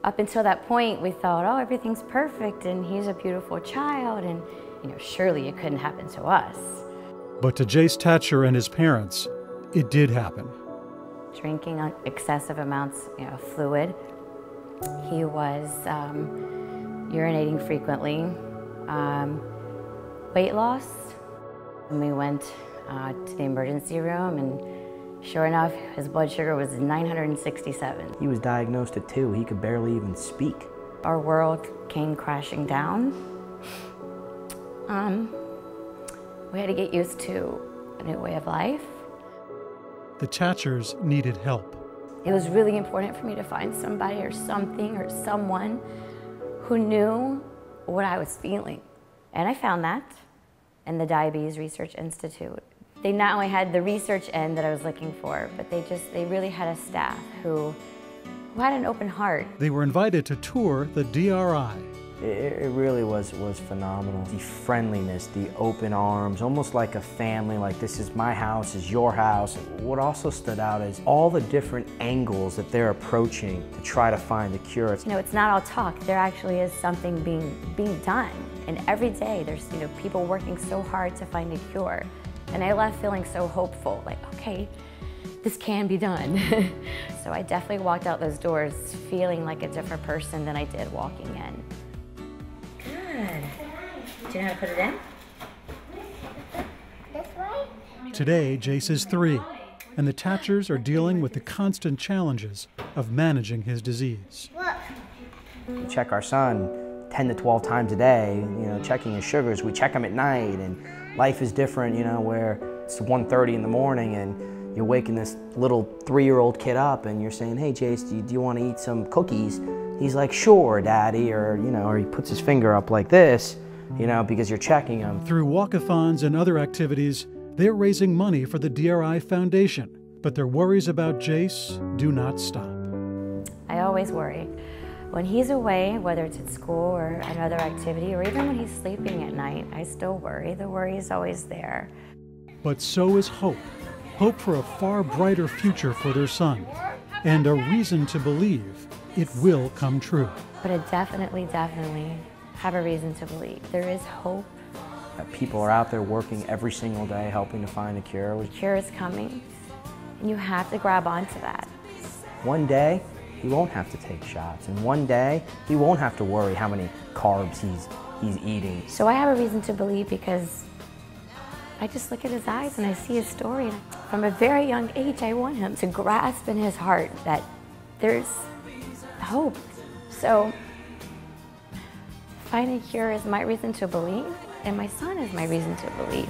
Up until that point, we thought, oh, everything's perfect and he's a beautiful child and, you know, surely it couldn't happen to us. But to Jace Tacher and his parents, it did happen. Drinking excessive amounts of fluid. He was urinating frequently. Weight loss. And we went to the emergency room, and sure enough, his blood sugar was 967. He was diagnosed at 2. He could barely even speak. Our world came crashing down. We had to get used to a new way of life. The Tachers needed help. It was really important for me to find somebody or something or someone who knew what I was feeling. And I found that in the Diabetes Research Institute. They not only had the research end that I was looking for, but they really had a staff who had an open heart. They were invited to tour the DRI. It really was phenomenal. The friendliness, the open arms, almost like a family, like this is my house, is your house. What also stood out is all the different angles that they're approaching to try to find a cure. You know, it's not all talk. There actually is something being done. And every day there's, you know, people working so hard to find a cure. And I left feeling so hopeful, like, okay, this can be done. So I definitely walked out those doors feeling like a different person than I did walking in. Good. Do you know how to put it in? This way? Today, Jace is 3, and the Tachers are dealing with the constant challenges of managing his disease. Look. We check our son 10 to 12 times a day, you know, checking his sugars. We check him at night, and life is different, you know, where it's 1:30 in the morning and you're waking this little 3-year-old kid up and you're saying, hey, Jace, do you want to eat some cookies? He's like, sure, Daddy, or, you know, or he puts his finger up like this, you know, because you're checking him. Through walkathons and other activities, they're raising money for the DRI Foundation, but their worries about Jace do not stop. I always worry. When he's away, whether it's at school or another activity, or even when he's sleeping at night, I still worry. The worry is always there. But so is hope. Hope for a far brighter future for their son, and a reason to believe it will come true. But I definitely have a reason to believe. There is hope. People are out there working every single day helping to find a cure. The cure is coming, and you have to grab onto that. One day, he won't have to take shots, and one day, he won't have to worry how many carbs he's eating. So I have a reason to believe because I just look at his eyes and I see his story. From a very young age, I want him to grasp in his heart that there's hope. So finding a cure is my reason to believe, and my son is my reason to believe.